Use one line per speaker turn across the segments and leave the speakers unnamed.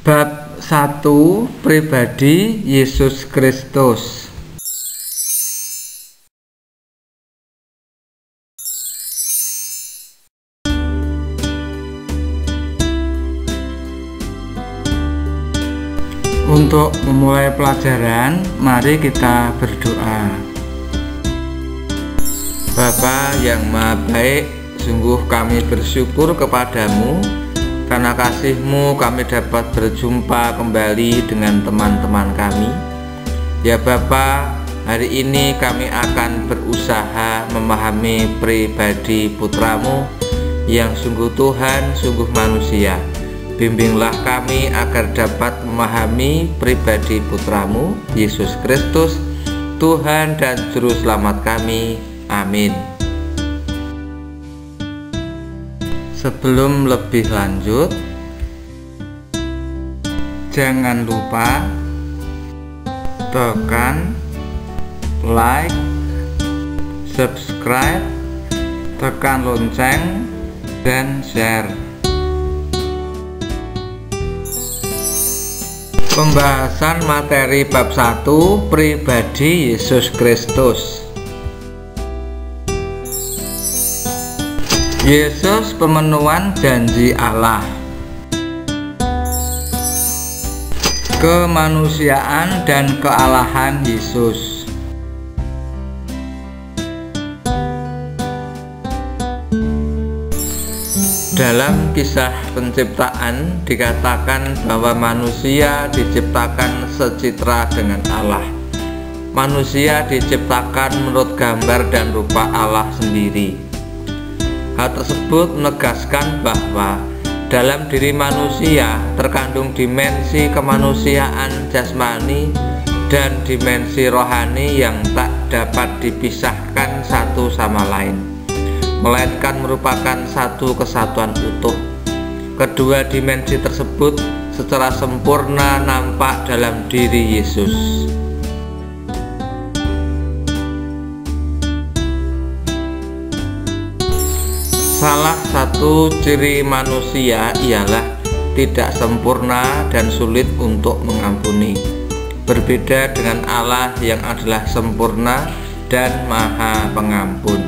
Bab 1. Pribadi Yesus Kristus. Untuk memulai pelajaran, mari kita berdoa. Bapa yang Maha Baik, sungguh kami bersyukur kepadamu karena kasih-Mu kami dapat berjumpa kembali dengan teman-teman kami. Ya Bapa, hari ini kami akan berusaha memahami pribadi putra-Mu yang sungguh Tuhan, sungguh manusia. Bimbinglah kami agar dapat memahami pribadi putra-Mu, Yesus Kristus, Tuhan dan Juru Selamat kami. Amin. Sebelum lebih lanjut, jangan lupa tekan like, subscribe, tekan lonceng, dan share. Pembahasan materi bab 1, pribadi Yesus Kristus. Yesus pemenuhan janji Allah. Kemanusiaan dan kealahan Yesus. Dalam kisah penciptaan dikatakan bahwa manusia diciptakan secitra dengan Allah. Manusia diciptakan menurut gambar dan rupa Allah sendiri. Hal tersebut menegaskan bahwa dalam diri manusia terkandung dimensi kemanusiaan jasmani dan dimensi rohani yang tak dapat dipisahkan satu sama lain, melainkan merupakan satu kesatuan utuh. Kedua dimensi tersebut secara sempurna nampak dalam diri Yesus. Salah satu ciri manusia ialah tidak sempurna dan sulit untuk mengampuni. Berbeda dengan Allah yang adalah sempurna dan Maha Pengampun.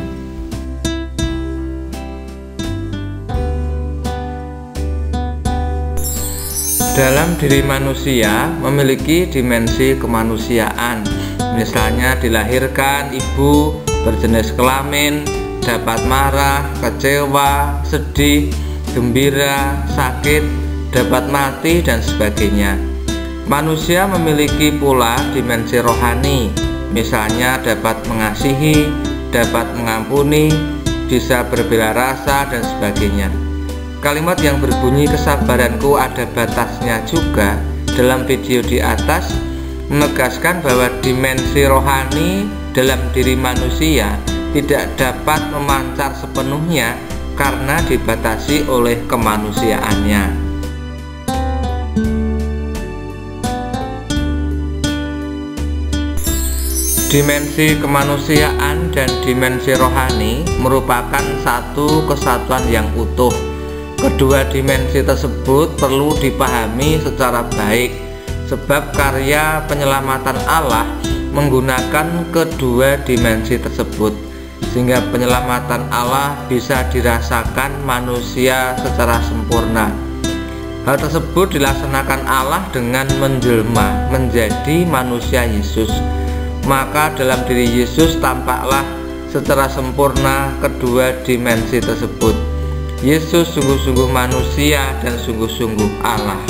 Dalam diri manusia memiliki dimensi kemanusiaan, misalnya dilahirkan ibu berjenis kelamin, dapat marah, kecewa, sedih, gembira, sakit, dapat mati, dan sebagainya. Manusia memiliki pula dimensi rohani, misalnya dapat mengasihi, dapat mengampuni, bisa berbela rasa, dan sebagainya. Kalimat yang berbunyi kesabaranku ada batasnya juga dalam video di atas menegaskan bahwa dimensi rohani dalam diri manusia tidak dapat memancar sepenuhnya karena dibatasi oleh kemanusiaannya. Dimensi kemanusiaan dan dimensi rohani merupakan satu kesatuan yang utuh. Kedua dimensi tersebut perlu dipahami secara baik, sebab karya penyelamatan Allah menggunakan kedua dimensi tersebut, sehingga penyelamatan Allah bisa dirasakan manusia secara sempurna. Hal tersebut dilaksanakan Allah dengan menjelma menjadi manusia Yesus. Maka dalam diri Yesus tampaklah secara sempurna kedua dimensi tersebut. Yesus sungguh-sungguh manusia dan sungguh-sungguh Allah.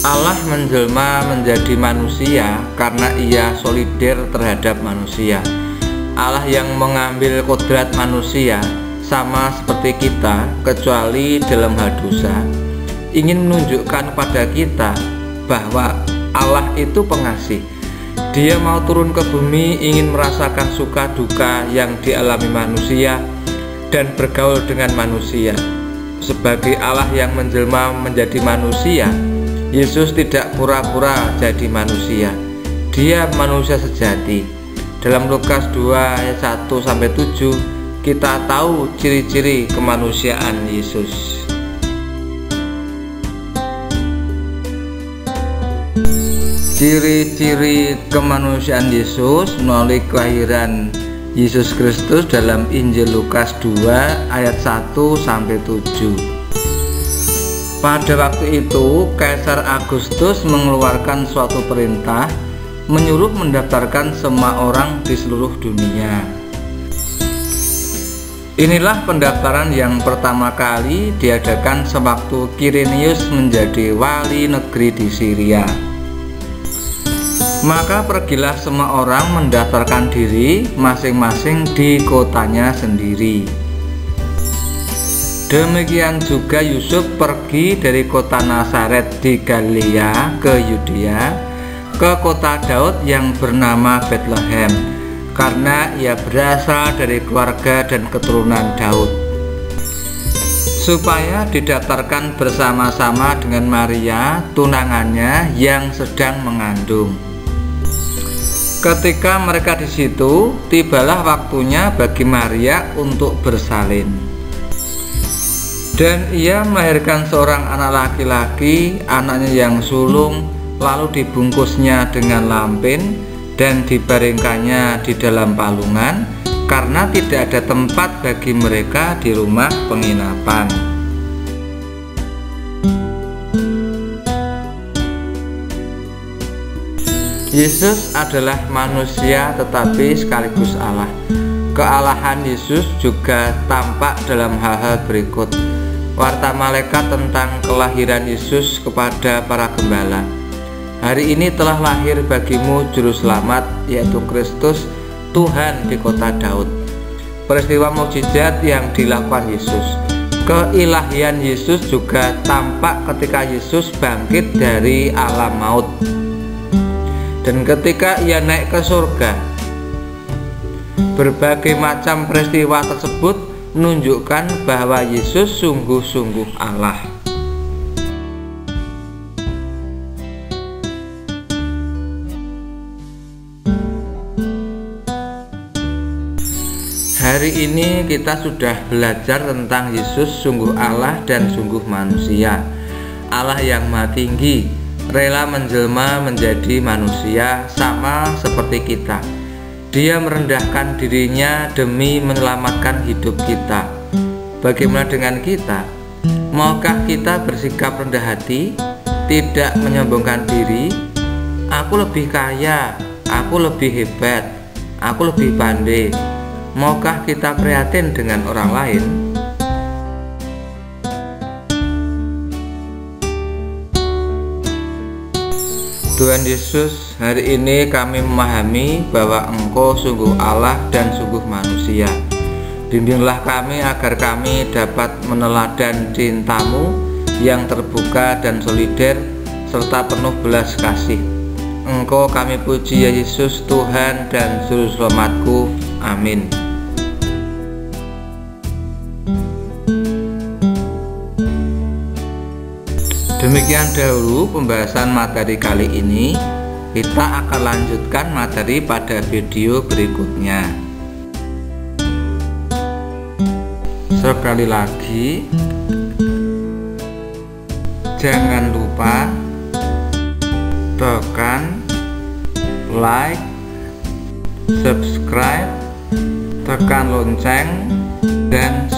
Allah menjelma menjadi manusia karena Ia solider terhadap manusia. Allah yang mengambil kodrat manusia sama seperti kita, kecuali dalam hal dosa, ingin menunjukkan kepada kita bahwa Allah itu pengasih. Dia mau turun ke bumi, ingin merasakan suka duka yang dialami manusia dan bergaul dengan manusia. Sebagai Allah yang menjelma menjadi manusia, Yesus tidak pura-pura jadi manusia. Dia manusia sejati. Dalam Lukas 2 ayat 1-7 kita tahu ciri-ciri kemanusiaan Yesus. Ciri-ciri kemanusiaan Yesus melalui kelahiran Yesus Kristus dalam Injil Lukas 2 ayat 1-7. Pada waktu itu Kaisar Agustus mengeluarkan suatu perintah menyuruh mendaftarkan semua orang di seluruh dunia. Inilah pendaftaran yang pertama kali diadakan sewaktu Kirenius menjadi wali negeri di Syria. Maka pergilah semua orang mendaftarkan diri masing-masing di kotanya sendiri. Demikian juga Yusuf pergi dari kota Nazaret di Galilea ke Yudea, ke kota Daud yang bernama Bethlehem, karena ia berasal dari keluarga dan keturunan Daud, supaya didaftarkan bersama-sama dengan Maria, tunangannya yang sedang mengandung. Ketika mereka di situ, tibalah waktunya bagi Maria untuk bersalin. Dan ia melahirkan seorang anak laki-laki, anaknya yang sulung, lalu dibungkusnya dengan lampin dan dibaringkannya di dalam palungan, karena tidak ada tempat bagi mereka di rumah penginapan. Yesus adalah manusia tetapi sekaligus Allah. Kealahan Yesus juga tampak dalam hal-hal berikut. Warta malaikat tentang kelahiran Yesus kepada para gembala. Hari ini telah lahir bagimu juru selamat, yaitu Kristus Tuhan di kota Daud. Peristiwa mukjizat yang dilakukan Yesus. Keilahian Yesus juga tampak ketika Yesus bangkit dari alam maut. Dan ketika ia naik ke surga, berbagai macam peristiwa tersebut menunjukkan bahwa Yesus sungguh-sungguh Allah. Hari ini kita sudah belajar tentang Yesus sungguh Allah dan sungguh manusia. Allah yang Maha Tinggi rela menjelma menjadi manusia sama seperti kita. Dia merendahkan dirinya demi menyelamatkan hidup kita. Bagaimana dengan kita? Maukah kita bersikap rendah hati, tidak menyombongkan diri? Aku lebih kaya, aku lebih hebat, aku lebih pandai. Maukah kita prihatin dengan orang lain? Tuhan Yesus, hari ini kami memahami bahwa Engkau sungguh Allah dan sungguh manusia. Bimbinglah kami agar kami dapat meneladan cinta-Mu yang terbuka dan solider serta penuh belas kasih. Engkau kami puji ya Yesus, Tuhan dan Juru Selamatku. Amin. Demikian dahulu pembahasan materi kali ini. Kita akan lanjutkan materi pada video berikutnya. Sekali lagi, jangan lupa tekan like, subscribe, tekan lonceng, dan